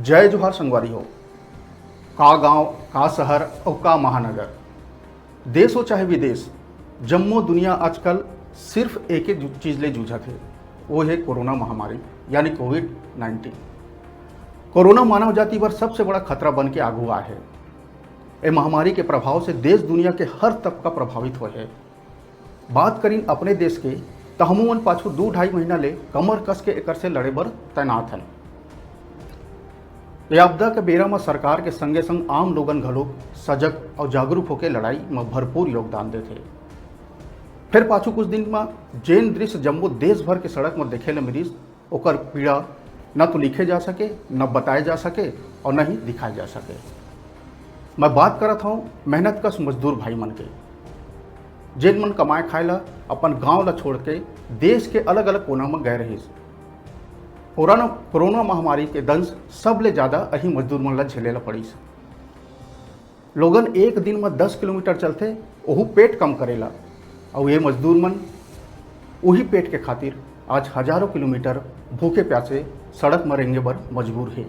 जय जोहार संगवारी हो। का गांव, का शहर और का महानगर, देश हो चाहे विदेश, जम्मो दुनिया आजकल सिर्फ एक ही चीज़ ले जूझत है, वो है कोरोना महामारी यानी कोविड-19। कोरोना मानव जाति पर सबसे बड़ा खतरा बन के आगू आ है। ये महामारी के प्रभाव से देश दुनिया के हर तबका प्रभावित हुए है। बात करें अपने देश के तो हमन पाछू 2-2.5 महीना ले कमर कस के एकर से लड़े बर तैनात हैं। ये आपदा के बेरा में सरकार के संगे संग आम लोगन घलोक सजग और जागरूक होकर लड़ाई में भरपूर योगदान देते। फिर पाछू कुछ दिन में जेन दृश्य जम्मू देश भर के सड़क में देखे ले मिलीस, ओकर पीड़ा न तो लिखे जा सके, न बताए जा सके और न ही दिखाए जा सके। मैं बात करत हूँ मेहनत कश मजदूर भाई मन के, जेन मन कमाए खाए ला अपन गांव ला छोड़ के देश के अलग अलग कोना में गए रहीस। कोरोना महामारी के दंश सबले ज़्यादा अही मजदूर मन ला झेले ला पड़ीस। लोगन एक दिन में 10 किलोमीटर चलते, वहू पेट कम करेला, और ये मजदूर मन वही पेट के खातिर आज हजारों किलोमीटर भूखे प्यासे सड़क में रेंगे बर मजबूर है।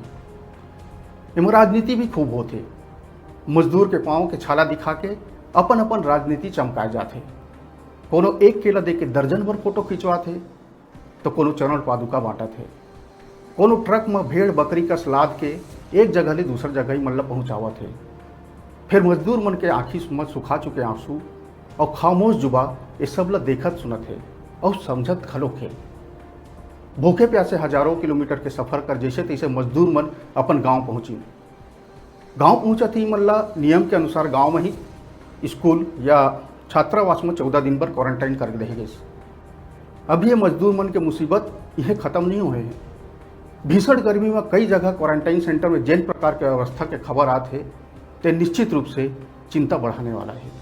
इनमें राजनीति भी खूब होते। मजदूर के पाँव के छाला दिखा के अपन अपन राजनीति चमकाए जाते। कोनो एक केला दे के दर्जन भर फोटो खिंचवाते, तो कोनो चरण पादुका बांटत है। कोनो ट्रक में भेड़ बकरी का सलाद के एक जगह ले दूसर जगह ही मतलब पहुँचावत है। फिर मजदूर मन के आँखी में सुखा चुके आंसू और खामोश जुबा ये सब ला देखत सुनत है और समझत खलोक है। भूखे प्यासे हजारों किलोमीटर के सफ़र कर जैसे तैसे मजदूर मन अपन गांव पहुँची। गांव पहुँचत ही मतलब नियम के अनुसार गांव में ही स्कूल या छात्रावास में 14 दिन पर क्वारंटाइन कर दे गए। अब ये मजदूर मन के मुसीबत यह ख़त्म नहीं हुए हैं। भीषण गर्मी में कई जगह क्वारंटाइन सेंटर में जिन प्रकार के व्यवस्था के खबर आते हैं, तो निश्चित रूप से चिंता बढ़ाने वाला है।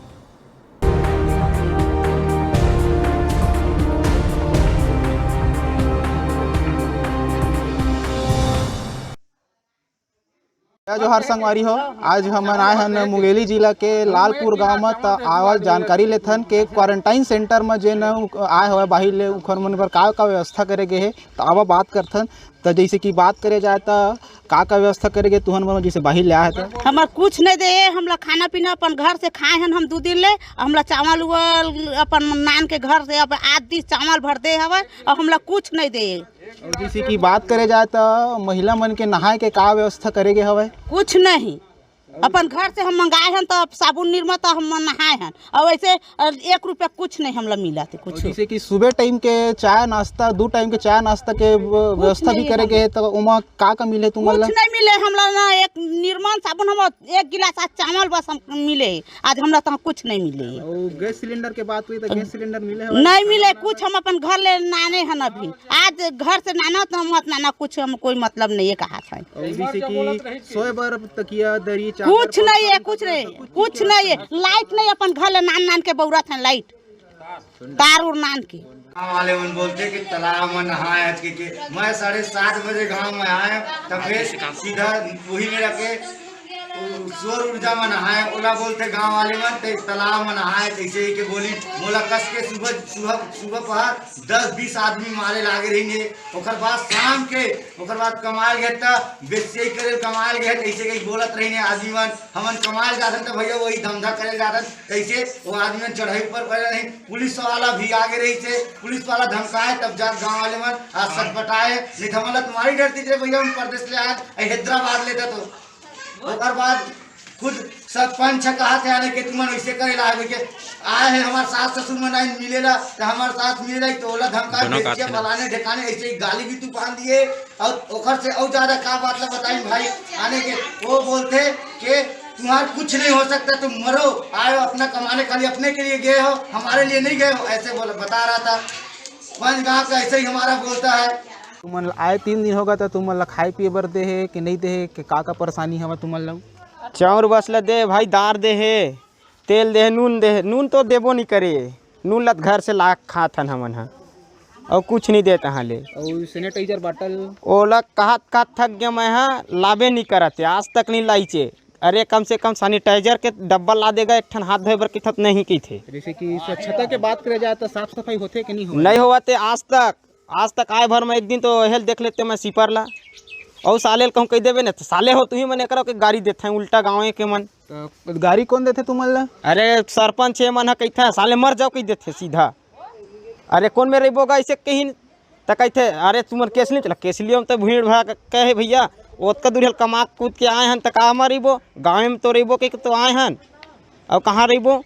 जय जोहार संगवारी हो। आज हम आए हैं मुंगेली जिला के लालपुर गांव में तो आवाज जानकारी लेथन के क्वारंटाइन सेंटर में जेन आए हुए बाहर ले उखर मन पर का व्यवस्था करे गए है। तो आवा बात करथन। तो जैसे कि बात करे जाए तो का व्यवस्था करेगे तुहन मन जैसे बाहर ले आए थे हमार कुछ नहीं दे। हमला खाना पीना अपन घर से खाए हैं हम 2 दिन ले। हमला चावल उवल अपन नान के घर से अब 8 दिन चावल भर दे हवे और हमला कुछ नहीं दे। और जैसे कि बात करे जाए तो महिला मन के नहाए के का व्यवस्था करेगे हवे? कुछ नहीं, अपन घर से हम मंगाए हैं तो साबुन निरमा तो हम नहाए हैं और वैसे 1 रुपया कुछ नहीं हमला मिला थे कुछ। जैसे कि सुबह टाइम के चाय नाश्ता 2 टाइम के चाय नाश्ता के व्यवस्था भी करेगे तो उमा का मिले तुम? कुछ नहीं मिले हमला ना। एक निरमा साबुन हम 1 गिलास आज चावल बस हम मिले। आज हमला तो कुछ नहीं मिले। और गैस सिलेंडर के बात हुई तो गैस सिलेंडर मिले नहीं मिले कुछ। हम अपन घर ले नाने हैं अभी। आज घर से नाना तो हम मत नाना कुछ हम कोई मतलब नहीं है कहा था। जैसे कि सोए बर तकिया दरी कुछ नहीं है, कुछ नहीं, कुछ नहीं है। लाइट नहीं अपन घर ले नान के बौरा था लाइट तार और नान के। गाँव वाले मन बोलते कि तालाब में नहाए के मैं 7:30 बजे गांव में आए तब फिर सीधा वही में रखे सौर ऊर्जा में नहाए। ओला बोलते गांव वाले मन तो तालाब में नहाए तैसे ही के बोली मोला कस के सुबह पहर 10-20 आदमी मारे लागे रहेंगे। ओकर बाद शाम के ओकर बाद कमाल गए तो बेचे करे कमाल गए तैसे के बोलत रहेंगे आदमी मन हमन कमाल जाते तो भैया वही धंधा करे जाते तैसे वो आदमी चढ़ाई पर नहीं। पुलिस वाला भी आगे रही थे, पुलिस वाला धमकाए तब जा गाँव वाले मन आज सटपटाए नहीं तो हमला तुम्हारी डरती थे भैया हम परदेश ले आए हैदराबाद लेते तो ओकर बाद खुद सरपंच कहा थे आने के तुम वैसे करे ला के आए हैं हमारे सास ससुर में नहीं मिलेला तो हमारे साथ मिले तो ओला धमका बेचिया फलाने ढकाने ऐसे ही गाली भी तू पान दिए। और ओखर से और ज्यादा का बात ला बताई भाई आने के वो बोलते कि तुम्हारा कुछ नहीं हो सकता, तुम मरो आए अपना कमाने खाली अपने के लिए गए हो हमारे लिए नहीं गए हो ऐसे बोला बता रहा था। पंच गाँव का ऐसे ही हमारा बोलता है। तुम आए 3 दिन होगा तो तुम खाए पिए बर दे है कि नहीं दे है कि का परेशानी है तुम लोग? चाउर बसला दे भाई, दार दे है, तेल दे है, नून दे है। नून तो देबो नहीं करे, नून लत घर से ला खाथन हमन हा और कुछ नहीं देता हाँ ले। और सैनिटाइजर बॉटल ओला कहा थक गया मैं हाँ लाभे नहीं करते आज तक नहीं लाइचे। अरे कम से कम सैनिटाइजर के डब्बा ला देगा एक ठन हाथ धोए बर की नहीं की थे। जैसे कि स्वच्छता के बात करे जाए तो साफ सफाई होते कि नहीं हुआ थे आज तक आए भर में एक दिन तो हेल्थ देख लेते मैं सिपर ला और साले कहूँ कह देवे न तो साले हो तुही मन करो के गाड़ी देते हैं उल्टा गाँव के मन। तो गाड़ी कौन देते तुमन ला? अरे सरपंच है मन कहते साले मर जाओ कह देते सीधा। अरे कौन में रहोगा ऐसे कहीं तो कहते अरे तुमन केस नहीं चला केस लियो तो भीड़ भाड़ कहे भैया ओतका दूर कमा कूद के आए हन तो का रहीबो गाँव में तो रहीबो के तो आए हन और कहाँ रहीबो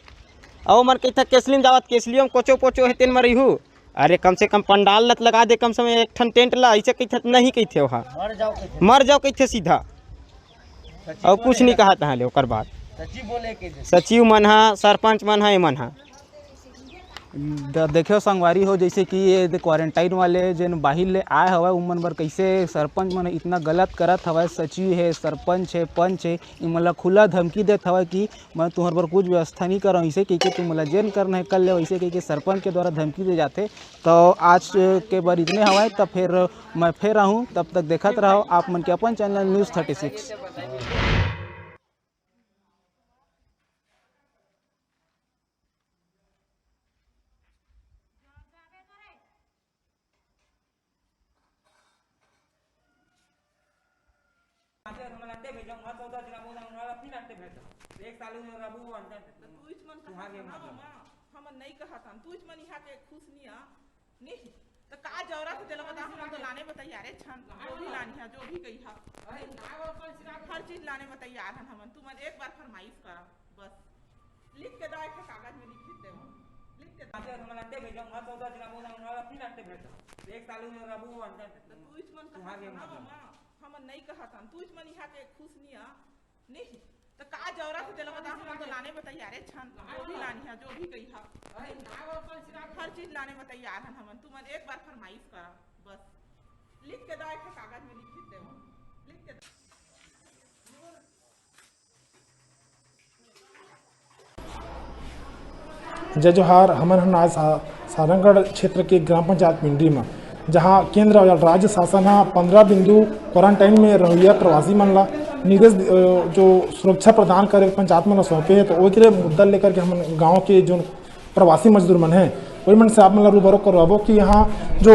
और मन कहते केसली जावत केसलियो में कोचो पोचो है तेन में रही। अरे कम से कम पंडाल लत लगा दे कम से कम एक ठन टेंट ला ऐसे कहते नहीं कहते वहाँ मर जाओ कहते सीधा और कुछ नहीं कहा तहाँ ले ओकर बाद सचिव मन हा सरपंच मन हा मन हा। देखियो संगवारी हो जैसे कि ये क्वारंटाइन वाले जन बाहर ले आए हवा उमन बर कैसे सरपंच मन इतना गलत करत हवा। सचिव है सरपंच है पंच है इमन ला खुला धमकी देत हवा कि मैं तुम्हार बर कुछ व्यवस्था नहीं कर रहा हूँ ऐसे कह के तुम मला जेल करना है कर ले वैसे कह के सरपंच के द्वारा धमकी दे जाते। तो आज के बार इतने हवाए तब फिर मैं फिर आहूँ तब तक देखत रहो आप मन के अपन चैनल न्यूज़ 36। हमन नहीं कहत हन तू मन यहाँ के खुश नहीं तो का जौरा के देला बता हम तो लाने में तैयार है छन जो भी लानी है जो भी कही है हर चीज लाने में तैयार हन हमन तू मन एक बार फरमाइश कर बस लिख के दे के कागज में लिख दे लिख के दे हमन दे भेजो हम तो दस ग्राम वाला फिर आते भेजो एक साल में रबू अंदर तू मन कहत हमन नहीं कहत हन तू मन यहाँ के खुश नहीं तो का जौरा के देला बता हम तो लाने में तैयार है छन जो भी लानी है जो भी कही है हर चीज लाने में तैयार हन हमन तू मन एक बार फरमाइश कर बस लिख के दे के कागज में लिख दे लिख के जय जोहार। हमन आज सारंगढ़ क्षेत्र के ग्राम पंचायत पिंडरी में जहां केंद्र और राज्य शासन 15 बिंदु क्वारंटाइन में रहिया प्रवासी मन ला निर्देश जो सुरक्षा प्रदान करे पंचायत मन सौंपे है। तो वो मुद्दा लेकर के हम गांव के जो प्रवासी मजदूर मन हैं वही मन से आप मन रूबरू करवाबो कि यहाँ जो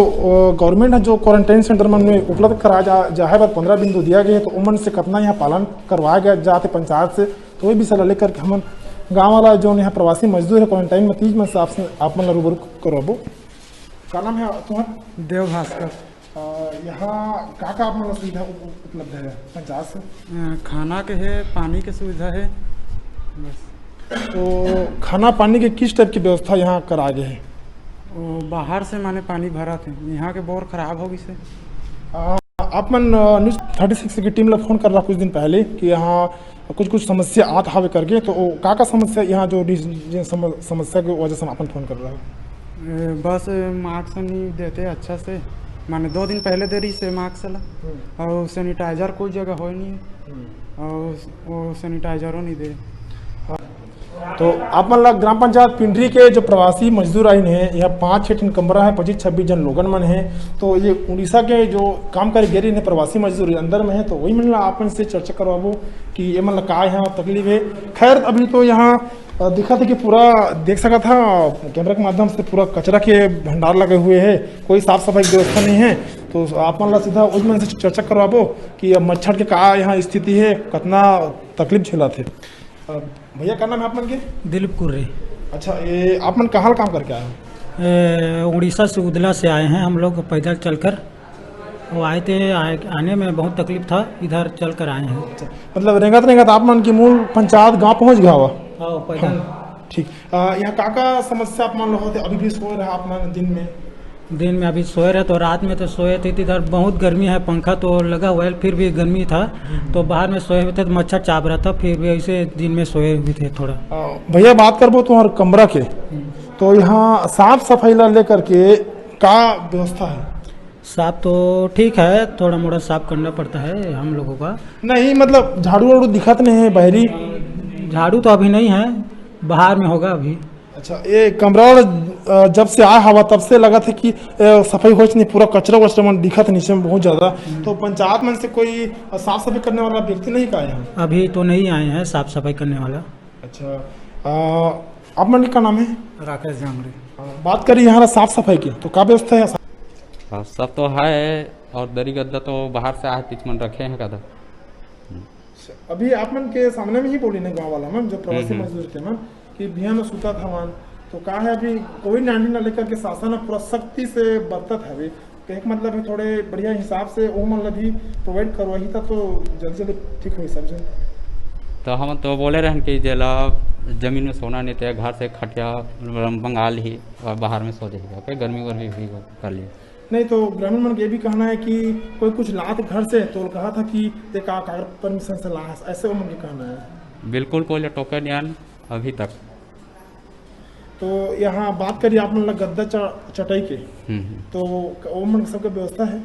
गवर्नमेंट है जो क्वारंटाइन सेंटर मन में उपलब्ध कराया जाए बार 15 बिंदु दिया गया है तो उमन से कितना यहाँ पालन करवाया गया जाते पंचायत से। तो वही विषय लेकर के हम गाँव वाला जो यहाँ प्रवासी मजदूर है क्वारंटाइन में 30 में से आप मन रूबरू करवाबो। क्या नाम है तुम्हारा? देव भास्कर। यहाँ का आप मतलब सुविधा उपलब्ध है पंचायत से? खाना के है पानी के सुविधा है बस। तो खाना पानी के किस टाइप की व्यवस्था यहाँ करा गए है? बाहर से माने पानी भरा थे यहाँ के बोर खराब हो गई से। आप मन न्यूज़ 36 की टीम ला फोन कर रहा कुछ दिन पहले कि यहाँ कुछ समस्या आत हावे करके। तो का समस्या यहाँ जो समस्या की वजह से अपन फोन कर रहा है? बस मास्क नहीं देते अच्छा से माने 2 दिन पहले देरी से मास्क ला और सैनिटाइजर कोई जगह हो नहीं है और वो सैनिटाइजरों नहीं दे। तो आप मन ला ग्राम पंचायत पिंडरी के जो प्रवासी मजदूर आइन है यहाँ 5-6 ठन कमरा है 25-26 जन लोगन मन है। तो ये उड़ीसा के जो काम करे गेरी ने प्रवासी मजदूर अंदर में है। तो वही मन ला आपन से चर्चा करवाबो कि ये मन ला का यहाँ तकलीफ है। खैर अभी तो यहाँ दिखा था कि पूरा देख सका था कैमरा के माध्यम से पूरा कचरा के भंडार लगे हुए है कोई साफ सफाई की व्यवस्था नहीं है। तो आप मन ला सीधा उस मन से चर्चा करवाबो कि मच्छर के का यहाँ स्थिति है कितना तकलीफ झेला थे। भैया क्या नाम है आप मन के? दिलीप कुर्रे। अच्छा ये आप मन कहाँ काम करके आए हैं? उड़ीसा से उदला से आए हैं हम लोग पैदल चलकर। वो आए थे आने में बहुत तकलीफ था इधर चलकर आए हैं। अच्छा, मतलब रेंगत आप मन की मूल पंचायत गांव पहुंच गया हुआ? हाँ पैदल। ठीक। यहाँ का समस्या आप मान लो होते अभी भी सो रहे आप मन दिन में अभी सोए रहे तो रात में तो सोए थे इधर बहुत गर्मी है पंखा तो लगा हुआ है फिर भी गर्मी था तो बाहर में सोए हुए थे तो मच्छर चाप रहा था फिर भी ऐसे दिन में सोए हुए थे थोड़ा। भैया बात करबो तुम्हारे कमरा के तो यहाँ साफ सफाई ला लेकर के का व्यवस्था है? साफ तो ठीक है थोड़ा मोड़ा साफ करना पड़ता है हम लोगों का। नहीं मतलब झाड़ू वाड़ू दिखत नहीं है बाहरी? झाड़ू तो अभी नहीं है बाहर में होगा अभी। अच्छा ये कमरा जब से आया हवा तब से लगा था कि सफाई हो नहीं पूरा कचरा वचरा मन दिखत नीचे में बहुत ज़्यादा। तो पंचायत मन से कोई साफ सफाई करने वाला व्यक्ति नहीं का यहाँ? अभी तो नहीं आए हैं साफ सफाई करने वाला। अच्छा आप मन का नाम है? राकेश जांगड़े। बात करी यहाँ साफ सफाई की तो क्या व्यवस्था है? सब तो है और दरी गद्दा तो बाहर से आए पीछ मन रखे हैं कदा। अभी आप मन के सामने में ही बोली ना गाँव वाला मन जो प्रवासी मजदूर थे मन कि बिहार में सूता था मन, तो कहा है अभी कोविड-19 लेकर के शासन पूरा सख्ती से बरतत है। अभी एक मतलब है थोड़े बढ़िया हिसाब से वो मतलब भी प्रोवाइड करवा ही था तो जल्दी जल्दी ठीक हुई समझे। तो हम तो बोले रहन कि जेला जमीन में सोना नहीं थे, घर से खटिया बंगाल ही और बाहर में सो जाएगा, गर्मी वर्मी भी कर लिए। नहीं तो ग्रामीण मन ये भी कहना है कि कोई कुछ ला तो घर से तो कहा था कि ते का कागज परमिशन से ला, ऐसे वो मन के कहना है। बिल्कुल कोई टोकन नहीं अभी तक। तो यहाँ बात करिए आप मतलब गद्दा चटाई के, तो वो मन सबके व्यवस्था है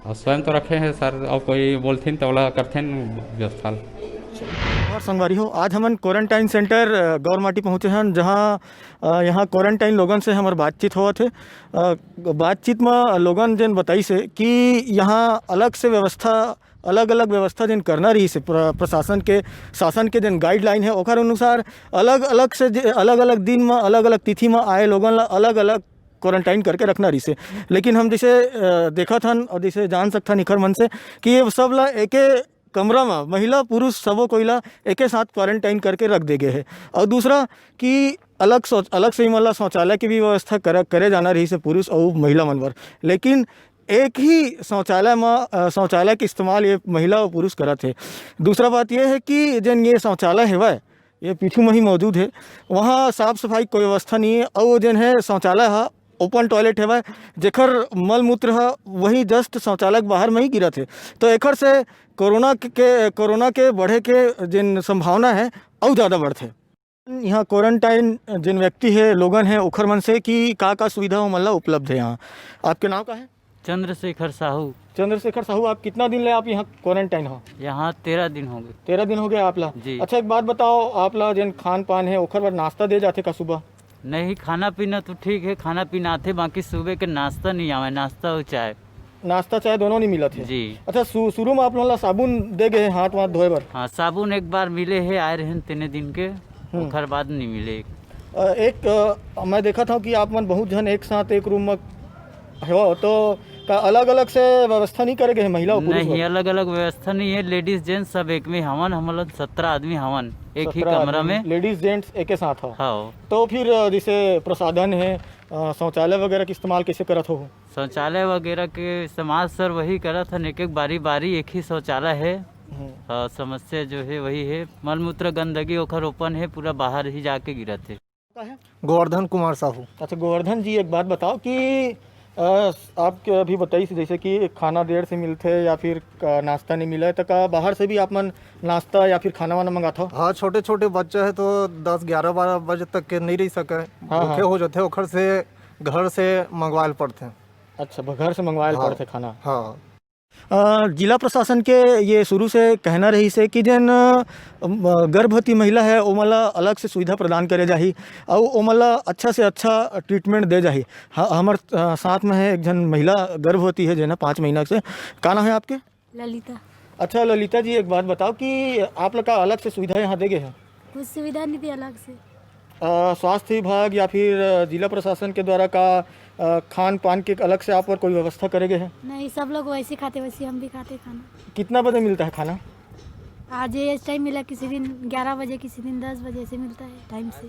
और स्वयं तो रखे हैं सर, और कोई बोलथिन तो वाला करथिन व्यवस्था। और संगवारी हो, आज हमन क्वारंटाइन सेंटर गौरमाटी पहुँचे हैं, जहाँ यहाँ क्वारंटाइन लोगन से हमार बातचीत हुआ थे। बातचीत में लोगन जन बताई से कि यहाँ अलग से व्यवस्था अलग अलग व्यवस्था जिन करना रही से प्रशासन के शासन के जन गाइडलाइन है ओकर अनुसार अलग अलग दिन में अलग अलग तिथि में आए लोगन ला अलग अलग क्वारंटाइन करके रखना रही से। लेकिन हम जैसे देखा था और जैसे जान सकता निखर मन से कि ये सब ला एके कमरा में महिला पुरुष सबो कोई ला एक साथ क्वारंटाइन करके रख दे गए है। और दूसरा कि अलग से मतलब शौचालय की भी व्यवस्था करे जाना रही से पुरुष और महिला मनवर, लेकिन एक ही शौचालय के इस्तेमाल ये महिला और पुरुष करा थे। दूसरा बात यह है कि जन ये शौचालय है वह ये पीछू में ही मौजूद है, वहाँ साफ सफाई कोई व्यवस्था नहीं है। और जन है शौचालय है ओपन टॉयलेट है वह जेखर मल मूत्र है वही जस्ट शौचालय बाहर में ही गिरा थे। तो एकर से कोरोना के बढ़े के जिन संभावना है और ज़्यादा बढ़ते। यहाँ क्वारंटाइन जिन व्यक्ति है लोगन है ओखर मन से कि का सुविधा मतलब उपलब्ध है यहाँ। आपके नाम का है? चंद्रशेखर साहू। चंद्रशेखर साहू, आप कितना दिन ले आप यहाँ क्वारंटाइन हो? यहाँ 13 दिन हो गए। 13 दिन हो गए आप ला जी। अच्छा एक बात बताओ, आप ला जिन खान पान है ओखर बार नाश्ता दे जाते का सुबह? नहीं, खाना पीना तो ठीक है, खाना पीना आते, बाकी सुबह के नाश्ता नहीं आवे, नाश्ता और चाय। नाश्ता चाय दोनों नहीं मिला थे? जी। अच्छा शुरू में आप लोग साबुन दे गए हाथ वाथ धोए बर? हाँ, साबुन एक बार मिले है, आए रहे 3 दिन के, ओखर बाद नहीं मिले। मैं देखा था कि आप मन बहुत जन एक साथ एक रूम में हो, तो का अलग अलग से व्यवस्था नहीं करेंगे महिला और पुरुष? नहीं, अलग अलग व्यवस्था नहीं है, लेडीज जेंट्स सब एक में हवन, हम लोग 17 आदमी हवन एक ही कमरा में, लेडीज जेंट्स एक ही साथ हो। हाँ। तो फिर जैसे प्रसाधन है शौचालय वगैरह का इस्तेमाल कैसे करत हो? शौचालय वगैरह के इस्तेमाल सर वही करा था, एक बारी बारी एक ही शौचालय है। समस्या जो है वही है, मल मूत्र गंदगी ओखर ओपन है, पूरा बाहर ही जाके गिरते। गोवर्धन कुमार साहू। अच्छा गोवर्धन जी, एक बात बताओ कि आप अभी बताइए जैसे कि खाना देर से मिलते या फिर नाश्ता नहीं मिला है, तो का बाहर से भी आप मन नाश्ता या फिर खाना वाना मंगाता हो? हाँ, छोटे छोटे बच्चे हैं तो 10-11-12 बजे तक के नहीं रह सके, भूखे हो जाते ओखर से घर से मंगवाए पड़ते हैं। अच्छा, घर से मंगवाए पड़ते खाना? हाँ। जिला प्रशासन के ये शुरू से कहना रही से कि जन गर्भवती महिला है वो मला अलग से सुविधा प्रदान करे जाही और वो मला अच्छा से अच्छा ट्रीटमेंट दे जाही। हमार साथ में है एक जन महिला गर्भवती है जो ना 5 महीना से। का नाम है आपके? ललिता। अच्छा ललिता जी, एक बात बताओ कि आप लोग का अलग से सुविधा यहाँ दे गए हैं? कुछ सुविधा नहीं थी अलग से। स्वास्थ्य विभाग या फिर जिला प्रशासन के द्वारा का खान पान के अलग से आप पर कोई व्यवस्था करेंगे हैं? नहीं, सब लोग वैसे खाते वैसे हम भी खाते खाना। कितना बजे मिलता है खाना? आज ये टाइम मिला, किसी दिन 11 बजे, किसी दिन 10 बजे से मिलता है टाइम से।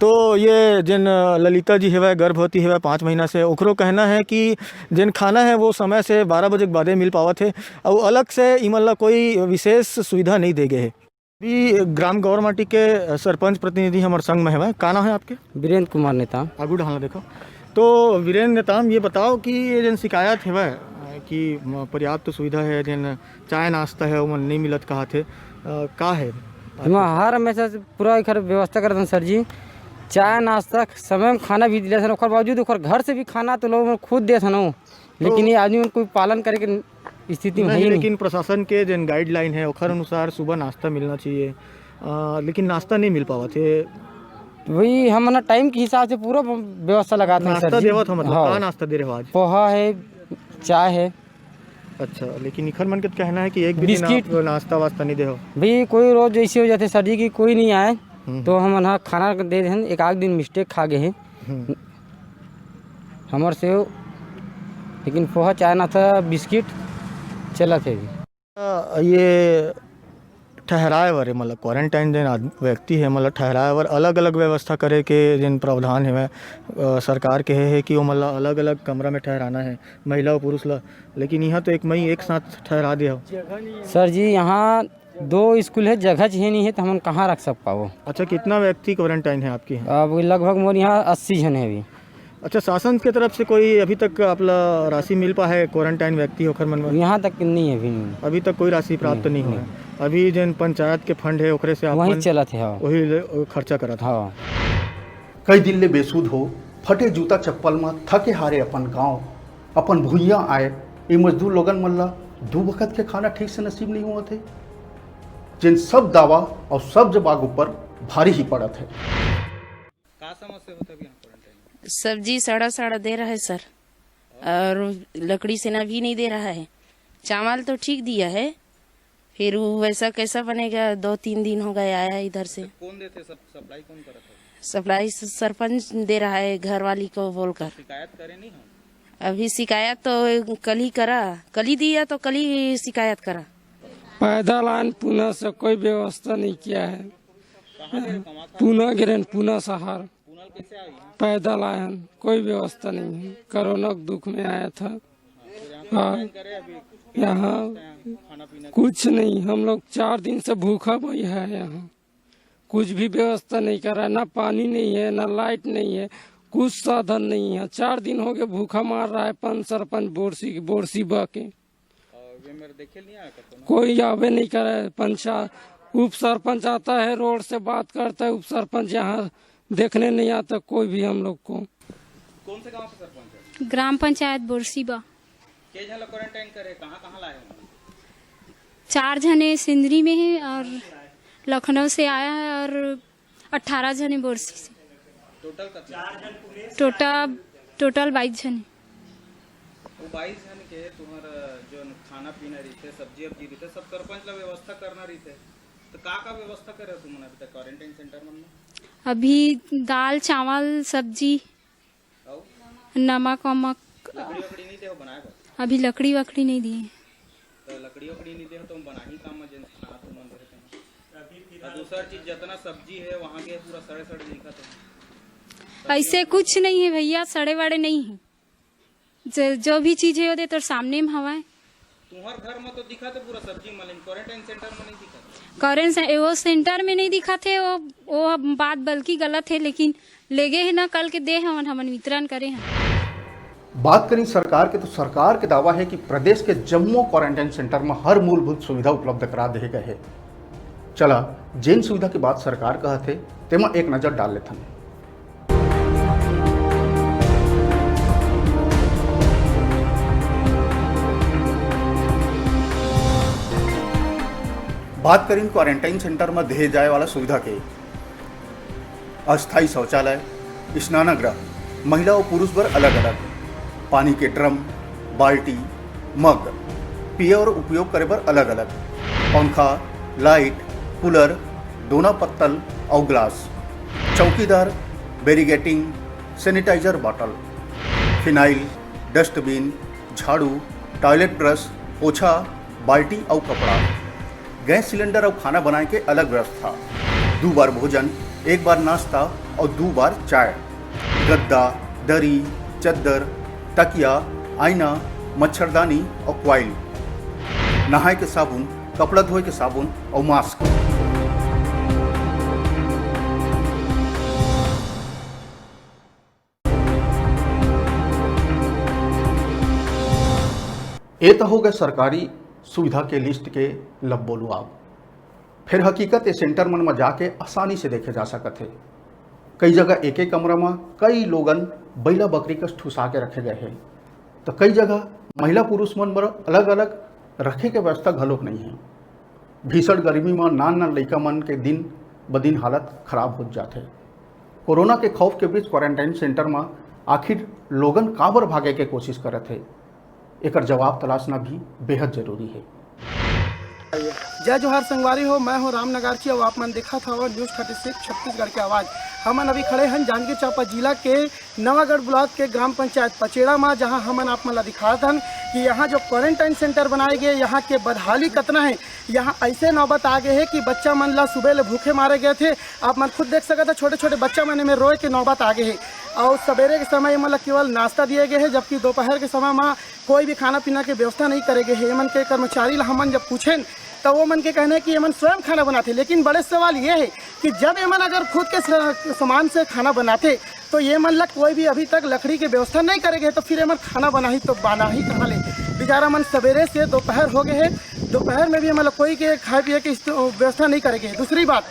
तो ये जिन ललिता जी है वह गर्भवती है वह 5 महीना से, ओकरो कहना है कि जिन खाना है वो समय से 12 बजे के बादे मिल पावा थे और अलग से इमल्ला कोई विशेष सुविधा नहीं दे गए है। अभी ग्राम गौरमाटी के सरपंच प्रतिनिधि हमारे संग में है, का नाम है आपके? वीरेंद्र कुमार नेताम। आगू ढालना देखो। तो वीरेंद्र नेताम, ये बताओ कि ये जिन शिकायत है वह कि पर्याप्त सुविधा है, जिन चाय नाश्ता है वो नहीं मिलत कहा थे, का है? हर हमेशा पूरा एक व्यवस्था करते सर जी, चाय नाश्ता समय में खाना भी दिले थे, बावजूद घर से भी खाना तो लोग खुद दे थे, लेकिन ये आदमी कोई पालन करे के स्थिति में नहीं। लेकिन प्रशासन के जिन गाइडलाइन है ओखर अनुसार सुबह नाश्ता मिलना चाहिए, लेकिन नाश्ता नहीं मिल पावा थे। वही हम ना टाइम के हिसाब से पूरा व्यवस्था लगाते हैं। नाश्ता देवा था मतलब? हाँ। नाश्ता दे रहे हो आज? पोहा है, चाय है। अच्छा, लेकिन इखर मन के कहना है कि एक भी बिस्किट नाश्ता वास्ता नहीं दे हो भाई। कोई रोज जैसे हो जाते सर जी की कोई नहीं आए तो हम ना खाना दे दें, एक आध दिन मिस्टेक खा गए हैं हमारे से लेकिन पोहा चाय ना था, बिस्किट चला थे भी। ये ठहराए वर मतलब क्वारंटाइन जिन व्यक्ति है मतलब ठहराए वर अलग अलग व्यवस्था करे के जिन प्रावधान है सरकार के है कि वो मतलब अलग अलग कमरा में ठहराना है महिला और पुरुष ला, लेकिन यहाँ तो एक मई एक साथ ठहरा दिया। सर जी यहाँ 2 स्कूल है, जगह ही नहीं है तो हम कहाँ रख सकता वो। अच्छा, कितना व्यक्ति क्वारंटाइन है आपके यहाँ? अब लगभग मोर यहाँ 80 जन है अभी। अच्छा, शासन की तरफ से कोई अभी तक आपला राशि मिल पा है क्वारंटाइन व्यक्ति होकर मन में? यहाँ तक नहीं है, अभी तक कोई राशि प्राप्त नहीं हुआ है। अभी जिन पंचायत के फंड है ओकरे से आप वही चला थे, वही खर्चा करा था। कई दिन ले बेसुध हो, फटे जूता चप्पल में थके हारे अपन गांव अपन भूइयाँ आए। ये मजदूर लोगन मन ला 2 वक्त के खाना ठीक से नसीब नहीं हुआ थे, जिन सब दावा और सब जवाब ऊपर भारी ही पड़त है। सब्जी सड़ा दे रहा है सर, और लकड़ी सेना भी नहीं दे रहा है। चावल तो ठीक दिया है, फिर वो वैसा कैसा बनेगा? 2-3 दिन हो गए आया इधर से। कौन देते सप्लाई कौन कर रहा था? सप्लाई सरपंच दे रहा है घर वाली को बोलकर। शिकायत करे नहीं हम? अभी शिकायत तो कल ही करा, कल ही दिया तो कल ही शिकायत करा। पैदल आन पुनः से कोई व्यवस्था नहीं किया है। पुनः गिरन पुनः शहर पैदल आए, कोई व्यवस्था नहीं है। कोरोना के दुख में आया था और यहाँ कुछ नहीं, हम लोग 4 दिन से भूखा भी है। यहाँ कुछ भी व्यवस्था नहीं कर रहा है, ना पानी नहीं है, ना लाइट नहीं है, कुछ साधन नहीं है। 4 दिन हो गए भूखा मार रहा है। पंच सरपंच बोरसी बह के कोई आवे नहीं करे। पंचायत उप सरपंच आता है, रोड से बात करता है, उप सरपंच यहाँ देखने नहीं आता कोई भी हम लोग को। कौन से गांव से सरपंच है? ग्राम पंचायत बोरसीबा। के जन क्वारंटाइन करे, कहाँ लाए हैं? 4 जने सिंदरी में है और लखनऊ से आया है, और 18 जने बोरसी से। टोटल कितने? टोटल 22 जने। वो 22 जन के तुम्हारा जो खाना पीना रहते, सब्जी अब्जी रहते, सब सरपंच ला व्यवस्था करना रहते, तो का व्यवस्था करे तुम अभी तक क्वारंटाइन सेंटर में? अभी दाल चावल सब्जी नमक वमक। लकड़ी नहीं दे बनाए? अभी लकड़ी वकड़ी नहीं दिए। तो लकड़ी वकड़ी नहीं दे तो हम बना ही काम में जिन खाना तो मन रहते हैं। दूसरा चीज जितना सब्जी है वहाँ के पूरा सड़े दिखा तो ऐसे कुछ नहीं है भैया, सड़े वाड़े नहीं है। जो भी चीज है वो तो सामने में हवा है। तुम्हारे घर में तो दिखा थे पूरा सब्जी मिले, क्वारंटाइन सेंटर में नहीं दिखा? वो सेंटर में नहीं दिखा थे, वो बात बल्कि गलत है, लेकिन ले गए है ना कल के दे हमन वितरण करे हैं। बात करें सरकार के तो सरकार के दावा है कि प्रदेश के जम्मू क्वारंटाइन सेंटर में हर मूलभूत सुविधा उपलब्ध करा दे गए है। चला जिन सुविधा की बात सरकार कहते तेमा एक नजर डाल लेते हैं। बात करें क्वारंटाइन सेंटर में दिए जाए वाला सुविधा के, अस्थायी शौचालय, स्नानगृह, महिला और पुरुष बर अलग अलग, पानी के ड्रम, बाल्टी, मग, पिए और उपयोग करे बर अलग अलग, पंखा, लाइट, कूलर, दोना पत्तल और ग्लास, चौकीदार, barricading, sanitiser bottle, phenyl, dustbin, झाड़ू, टॉयलेट ब्रश, पोछा, बाल्टी और कपड़ा, गैस सिलेंडर और खाना बनाने के अलग व्यवस्था, 2 बार भोजन, 1 बार नाश्ता और 2 बार चाय, गद्दा, दरी, चद्दर, तकिया, आईना, मच्छरदानी और क्वाइल, नहाए के साबुन, कपड़ा धोए के साबुन और मास्क। ये तो हो गए सरकारी सुविधा के लिस्ट के लब्बो लुआब। फिर हकीकत ये सेंटर मन में जाके आसानी से देखे जा सकते हैं। कई जगह एक कमरा में कई लोगन बैला बकरी का ठुसा के रखे गए हैं, तो कई जगह महिला पुरुष मन बर अलग अलग रखे के व्यवस्था घलोक नहीं है। भीषण गर्मी में नान लड़का मन के दिन ब दिन हालत खराब हो जाते। कोरोना के खौफ के बीच क्वारंटाइन सेंटर में आखिर लोगन काबर भागे के कोशिश करते हैं, एक जवाब तलाशना भी बेहद जरूरी है। जय जोहार संगवारी हो, मैं हूँ रामनगर की। और आप मन देखा था और न्यूज़ 36 छत्तीसगढ़ की आवाज़। हमन अभी खड़े हैं जांजगीर चांपा जिला के नवागढ़ ब्लॉक के ग्राम पंचायत पचेड़ा में, जहां हमन आप मन ला दिखात हन कि यहाँ जो क्वारंटाइन सेंटर बनाए गए, यहाँ के बदहाली कतना है। यहाँ ऐसे नौबत आ गए है कि बच्चा मन ला सुबह ले भूखे मारे गए थे। आप मन खुद देख सकते, छोटे छोटे बच्चा मन में रोए के नौबत आ गए है। और सवेरे के समय मतलब केवल नाश्ता दिए गए हैं, जबकि दोपहर के समय में कोई भी खाना पीना की व्यवस्था नहीं करे गए है। एमन के कर्मचारी ला हमन जब पूछें तो वो मन के कहना है कि एमन स्वयं खाना बनाते। लेकिन बड़े सवाल ये है कि जब एमन अगर खुद के सामान से खाना बनाते तो ये मन लग कोई भी अभी तक लकड़ी की व्यवस्था नहीं करेंगे, तो फिर एमन खाना बना ही कहाँ ले। बेचारा मन सवेरे से दोपहर हो गए है, दोपहर में भी मतलब कोई के खाए पिए की व्यवस्था नहीं करेंगे। दूसरी बात,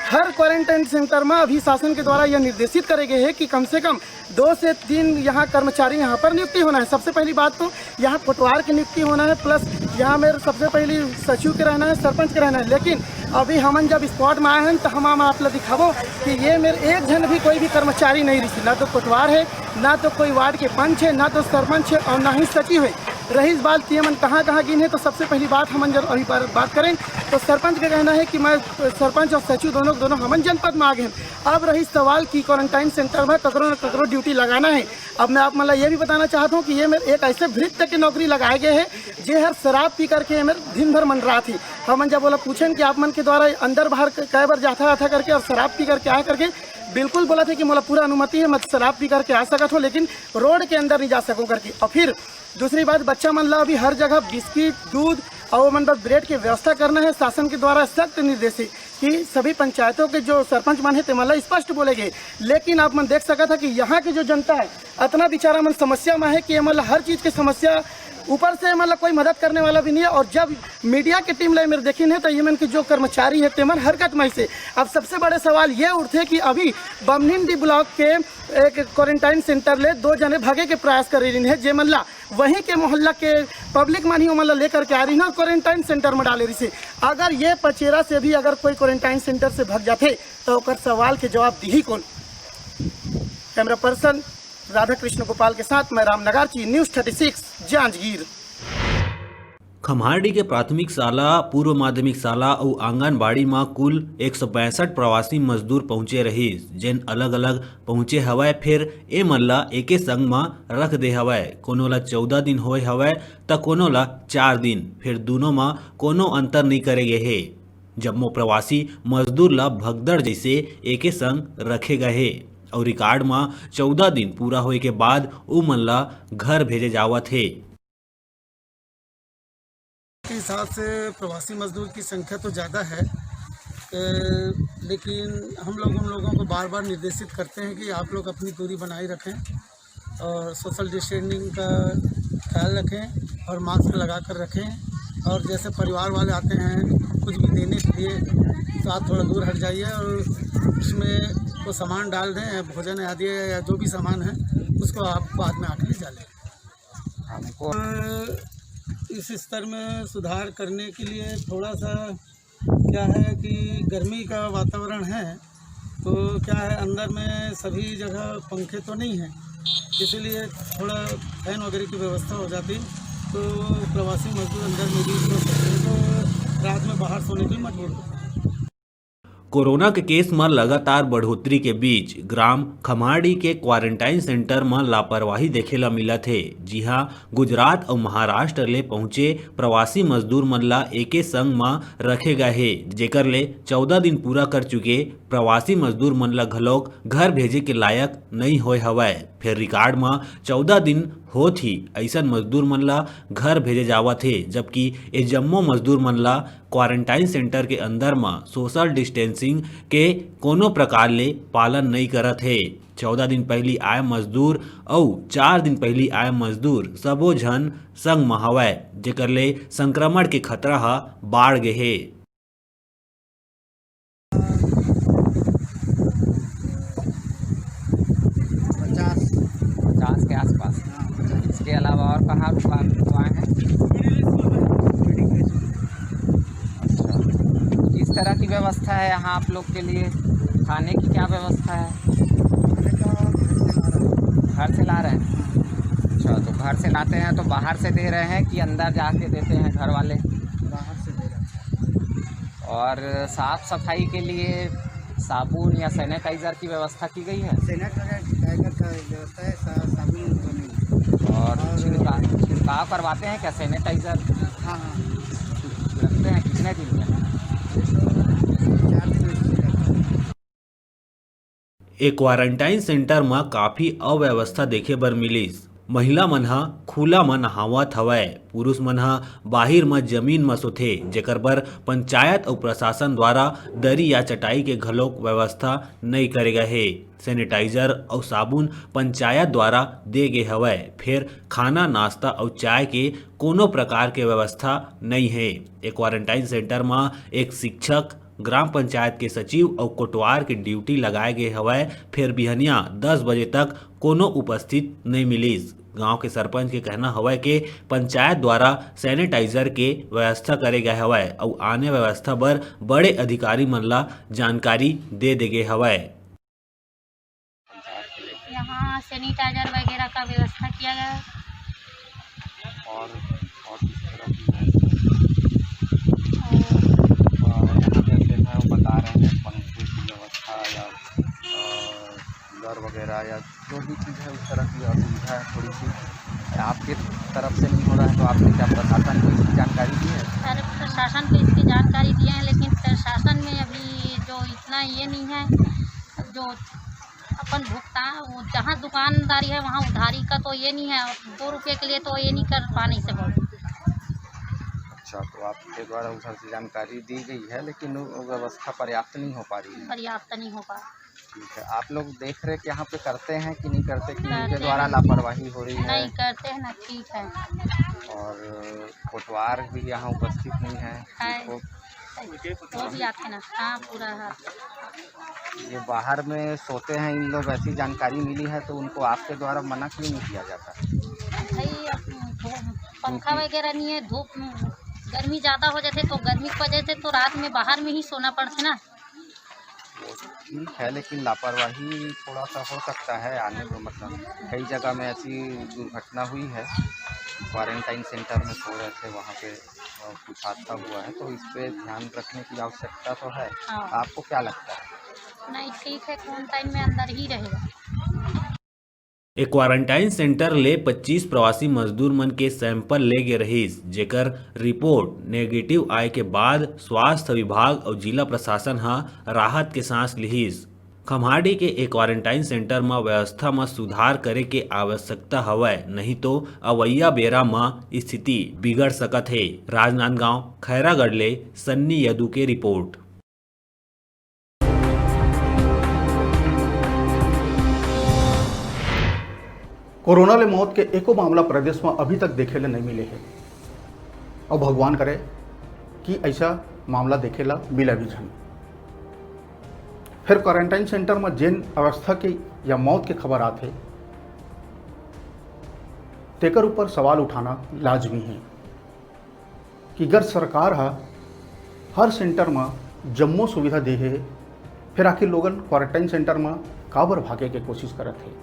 हर क्वारंटाइन सेंटर में अभी शासन के द्वारा यह निर्देशित करे गए हैं कि कम से कम 2 से 3 यहाँ कर्मचारी यहाँ पर नियुक्ति होना है। सबसे पहली बात तो यहाँ कोटवार की नियुक्ति होना है, प्लस यहाँ में सबसे पहली सचिव के रहना है, सरपंच के रहना है। लेकिन अभी हमन जब स्पॉट में आए हैं तो हम आप लोग दिखावो कि ये मेरे एक जन भी कोई भी कर्मचारी नहीं रही, ना तो कोटवार है, ना तो कोई वार्ड के पंच है, ना तो सरपंच है, और ना ही सचिव है। रही इस बात की मन कहाँ गिने, तो सबसे पहली बात हमन जब अभी बात करें तो सरपंच का कहना है कि मैं सरपंच और सचिव दोनों हमन जनपद में आ गए हैं। अब रही सवाल की क्वारंटाइन सेंटर में ककरो न ककरो ड्यूटी लगाना है। अब मैं आप मतलब ये भी बताना चाहता हूँ कि ये मेरे एक ऐसे भृत्य की नौकरी लगाए गए हैं जे हर शराब पी करके मेरे दिन भर मन रहा थी। हमन जब बोला पूछें कि आप मन के द्वारा अंदर बाहर कई बार जाता करके और शराब पी करके आया करके, बिल्कुल बोला था कि मोला पूरा अनुमति है, मैं शराब पी करके आ सकता हूँ, लेकिन रोड के अंदर नहीं जा सकूँ करके। और फिर दूसरी बात, बच्चा मन ला अभी हर जगह बिस्किट, दूध और मन पर ब्रेड की व्यवस्था करना है। शासन के द्वारा सख्त निर्देश है कि सभी पंचायतों के जो सरपंच मन है मतलब स्पष्ट बोलेंगे। लेकिन आप मन देख सका था कि यहाँ की जो जनता है इतना बेचारा मन समस्या में है कि मतलब हर चीज़ की समस्या, ऊपर से मतलब कोई मदद करने वाला भी नहीं है। और जब मीडिया की टीम ले मेरे देखी है तो ये मन की जो कर्मचारी है तेमन हरकत में से। अब सबसे बड़े सवाल ये उठे कि अभी बमनिंडी ब्लॉक के एक क्वारंटाइन सेंटर ले 2 जने भागे के प्रयास कर रही है, जे मल्ला वहीं के मोहल्ला के पब्लिक मन ही मतलब लेकर के आ रही है और क्वारंटाइन सेंटर में डाले रही से। अगर ये पचेरा से भी अगर कोई क्वारंटाइन सेंटर से भाग जाते तो ओकर सवाल के जवाब दी ही कौन। कैमरा पर्सन राधा कृष्ण गोपाल के साथ मैं रामनगर की न्यूज़ 36 जांजगीर। खम्हारडी के प्राथमिक शाला, पूर्व माध्यमिक शाला और आंगनबाड़ी में कुल 162 प्रवासी मजदूर पहुंचे रही, जेन अलग अलग पहुंचे हवय। फिर ए मन ला एके संग में रख दे हवय। कोनो ला 14 दिन होए हवय त कोनो ला 4 दिन। फिर दोनों में कोनो अंतर नहीं करे गए हे। जम्मो प्रवासी मजदूर ला भगदड़ जैसे एके संग रखे गए हे और रिकॉर्ड में 14 दिन पूरा होए के बाद उ मन ला घर भेजे जावत है। के हिसाब से प्रवासी मजदूर की संख्या तो ज़्यादा है, लेकिन हम लोगों को बार बार निर्देशित करते हैं कि आप लोग अपनी दूरी बनाए रखें और सोशल डिस्टेंसिंग का ख्याल रखें और मास्क लगा कर रखें। और जैसे परिवार वाले आते हैं कुछ भी देने के लिए तो आप थोड़ा दूर हट जाइए और उसमें वो सामान डाल दें, भोजन आदि या जो भी सामान है उसको आप बाद में आकर ले जा लें। इस स्तर में सुधार करने के लिए थोड़ा सा क्या है कि गर्मी का वातावरण है, तो क्या है अंदर में सभी जगह पंखे तो नहीं हैं, इसीलिए थोड़ा फैन वगैरह की व्यवस्था हो जाती तो प्रवासी मजदूर अंदर में भी सो सकते, तो रात में बाहर सोने के लिए मजबूर होते हैं। कोरोना के केस में लगातार बढ़ोतरी के बीच ग्राम खम्हारडी के क्वारंटाइन सेंटर में लापरवाही देखेला मिलत है। जी हां, गुजरात और महाराष्ट्र ले पहुंचे प्रवासी मजदूर मन ला एके संग में रखे गए है, जेकर ले 14 दिन पूरा कर चुके प्रवासी मजदूर मन ला घलोक घर भेजे के लायक नहीं होए हवय। फिर रिकॉर्ड में 14 दिन होत ही ऐसा मजदूर मन ला घर भेजे जावत है, जबकि ये जम्मो मजदूर मन ला क्वारंटाइन सेंटर के अंदर में सोशल डिस्टेंसिंग के कोनो प्रकार ले पालन नहीं करत है। 14 दिन पहली आए मजदूर और 4 दिन पहली आए मजदूर सबो झन संग में हवय, जेकर ले संक्रमण के खतरा हा बाढ़ गे हे। 50 के आसपास। इसके अलावा और कहाँ रुकवाए हैं? अच्छा, किस तरह की व्यवस्था है यहाँ आप लोग के लिए? खाने की क्या व्यवस्था है? घर से ला रहे हैं? अच्छा, तो घर से लाते हैं तो बाहर से दे रहे हैं कि अंदर जाके देते हैं घर वाले? बाहर से दे रहे हैं। और साफ सफाई के लिए साबुन या सैनिटाइज़र की व्यवस्था की गई है? सैनिटाइजर का व्यवस्था है, साबुन तो नहीं। और छिड़काव करवाते हैं क्या सैनिटाइज़र? हाँ हाँ रखते हैं कितने दिन में? 4 दिन में। ए क्वारंटाइन सेंटर में काफ़ी अव्यवस्था देखे बर मिलिस। महिला मन ह खुला म नहावत हवय, पुरुष मन ह बाहिर म जमीन म सोथे, जेकर बर पंचायत अउ प्रशासन द्वारा दरी या चटाई के घलोक व्यवस्था नहीं करे गए हे। सैनिटाइजर अउ साबुन पंचायत द्वारा दे गे हवय, फिर खाना नाश्ता अउ चाय के कोनो प्रकार के व्यवस्था नहीं है। ए क्वारंटाइन सेंटर में एक शिक्षक, ग्राम पंचायत के सचिव और कोटवार की ड्यूटी लगाए गए हवय, फिर बिहनिया 10 बजे तक कोनो उपस्थित नहीं मिलिस। गांव के सरपंच के कहना हवय कि पंचायत द्वारा सैनिटाइजर के व्यवस्था करे गए हवय और आने व्यवस्था बर बड़े अधिकारी मन ला जानकारी दे गे हवय। यहाँ सैनिटाइजर वगैरह का व्यवस्था किया गया है। और किस तरह की है वो बता रहे हैं, पंखे की व्यवस्था या कूलर वगैरह या जो भी चीज़ है उस तरह की असुविधा है थोड़ी सी आपके तरफ से नहीं हो रहा है, तो आपने क्या प्रशासन को इसकी जानकारी दी है? अरे प्रशासन को इसकी जानकारी दिए हैं, लेकिन प्रशासन में अभी जो इतना ये नहीं है, जो अपन भुगतान वो जहाँ दुकानदारी है वहाँ उधारी का तो ये नहीं है, 2 रुपये के लिए तो ये नहीं कर पाने से बहुत। अच्छा, तो आपके द्वारा उधर से जानकारी दी गई है, लेकिन वो व्यवस्था पर्याप्त नहीं हो पा रही है? पर्याप्त नहीं हो पा। ठीक है, आप लोग देख रेख यहाँ पे करते हैं कि नहीं करते, कि उनके द्वारा लापरवाही हो रही है? नहीं करते हैं ना, ठीक है। और कोटवार भी यहाँ उपस्थित नहीं है? वो भी आते ना, हाँ पूरा है। ये बाहर में सोते हैं इन लोग, ऐसी जानकारी मिली है, तो उनको आपके द्वारा मना क्यों नहीं किया जाता? भाई पंखा वगैरह नहीं है, धूप गर्मी ज़्यादा हो जाते तो गर्मी की वजह से तो रात में बाहर में ही सोना पड़ता ना। ठीक है, लेकिन लापरवाही थोड़ा सा हो सकता है आने में, मतलब कई जगह में ऐसी दुर्घटना हुई है, क्वारंटाइन सेंटर में सो रहे थे, वहाँ पे कुछ हादसा हुआ है, तो इस पे ध्यान रखने की आवश्यकता तो है। हाँ। आपको क्या लगता है? नहीं ठीक है, क्वारंटाइन में अंदर ही रहेगा। ए क्वारंटाइन सेंटर ले 25 प्रवासी मजदूर मन के सैंपल ले गे रहिस, जेकर रिपोर्ट नेगेटिव आए के बाद स्वास्थ्य विभाग और जिला प्रशासन ह राहत के सांस लिहिस। खम्हाड़ी के एक क्वारंटाइन सेंटर में व्यवस्था में सुधार करे के आवश्यकता हवय, नहीं तो अवैया बेरा में स्थिति बिगड़ सकत है। राजनांदगांव खैरागढ़ ले सन्नी यदू के रिपोर्ट। कोरोना ले मौत के एको मामला प्रदेश में अभी तक देखे ले नहीं मिले हैं, और भगवान करे कि ऐसा मामला देखे ला मिला भी झन। फिर क्वारंटाइन सेंटर में जेन अवस्था की या मौत के खबर आते तेकर ऊपर सवाल उठाना लाजमी है कि अगर सरकार हर सेंटर में जम्मो सुविधा दे है, फिर आखिर लोगन क्वारंटाइन सेंटर में काबर भागे के कोशिश करत है।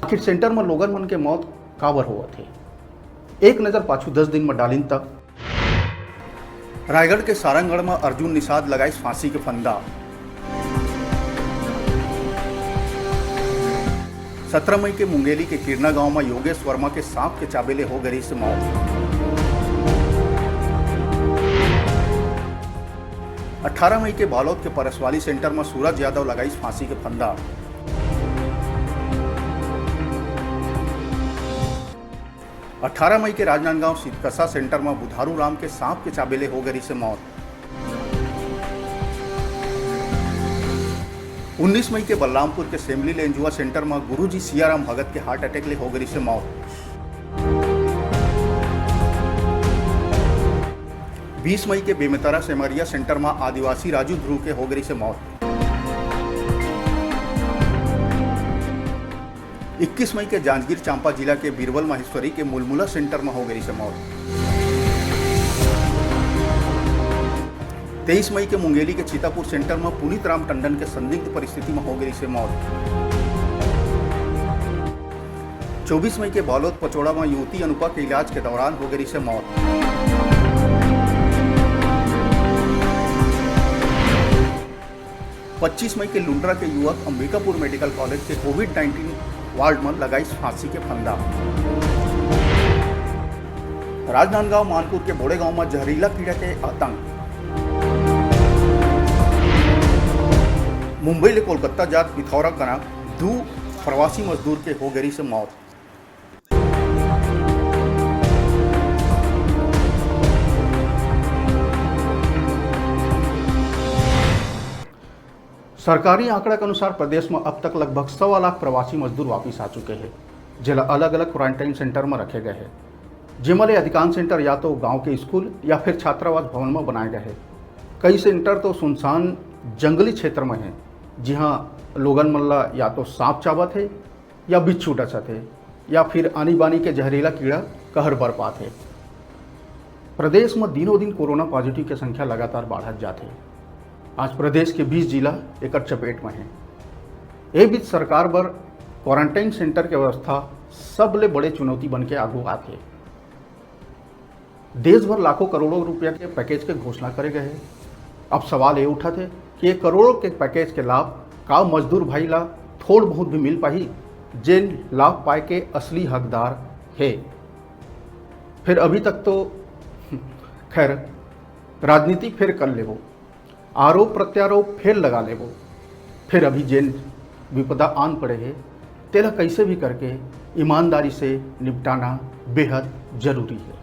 आखिर सेंटर में लोगन मन के मौत काबर हुआ थे। एक नज़र पाछू 10 दिन में डालिन तक रायगढ़ के सारंगगढ़ में अर्जुन निषाद लगाइस फांसी के फंदा। 17 मई के मुंगेली के किरना गांव में योगेश वर्मा के सांप के चाबेले हो गई से मौत। 18 मई के बालोद के परसवाली सेंटर में सूरज यादव लगाइस फांसी के फंदा। 18 मई के राजनांदगांव सीतकसा सेंटर में बुधारू राम के सांप के चाबेले हो गई से मौत। 19 मई के बलरामपुर के सेमली लेंजुआ सेंटर में गुरुजी सियाराम भगत के हार्ट अटैक ले हो गई से मौत। 20 मई के बेमेतरा सेमरिया सेंटर में आदिवासी राजू ध्रुव के हो गई से मौत। 21 मई के जांजगीर चांपा जिला के बीरबल माहेश्वरी के मुलमुला सेंटर में हो गई से मौत। 23 मई के मुंगेली के चितापुर सेंटर में पुनीत राम टंडन के संदिग्ध परिस्थिति में हो गई से मौत। 24 मई के बालोद पचौड़ा में युवती अनुपा के इलाज के दौरान हो गई से मौत। 25 मई के लुंड्रा के युवक अंबिकापुर मेडिकल कॉलेज के कोविड-19 वार्ड में लगाई फांसी के फंदा। राजनांदगांव मानपुर के बोड़े गांव में जहरीला कीड़ा के आतंक। मुंबई ले कोलकाता जात पिथौरा कना 2 प्रवासी मजदूर के हो गई से मौत। सरकारी आंकड़ा के अनुसार प्रदेश में अब तक लगभग 1.25 लाख प्रवासी मजदूर वापस आ चुके हैं, जिला अलग अलग क्वारंटाइन सेंटर में रखे गए हैं, जिनमें अधिकांश सेंटर या तो गांव के स्कूल या फिर छात्रावास भवन में बनाए गए हैं। कई सेंटर तो सुनसान जंगली क्षेत्र में हैं, जहां लोगन मल्ला या तो सांप चावत है या बिच्छू डसत है या फिर आनी बानी के जहरीला कीड़ा कहर बरपात है। प्रदेश में दिनों दिन कोरोना पॉजिटिव की संख्या लगातार बढ़त जाती है। आज प्रदेश के 20 जिला एक चपेट में हैं। ये बीच सरकार पर क्वारंटाइन सेंटर की व्यवस्था सबले बड़े चुनौती बन के आगू आती है। देश भर लाखों करोड़ों रुपया के पैकेज के घोषणा करे गए हैं। अब सवाल ये उठा थे कि ये करोड़ों के पैकेज के लाभ का मजदूर भाई ला थोड़ बहुत भी मिल पाही, जिन लाभ पाए के असली हकदार है। फिर अभी तक तो खैर राजनीति फिर कर लेवो, आरोप प्रत्यारोप फिर लगा लेवो, फिर अभी जेन विपदा आन पड़े है तेरा कैसे भी करके ईमानदारी से निपटाना बेहद जरूरी है।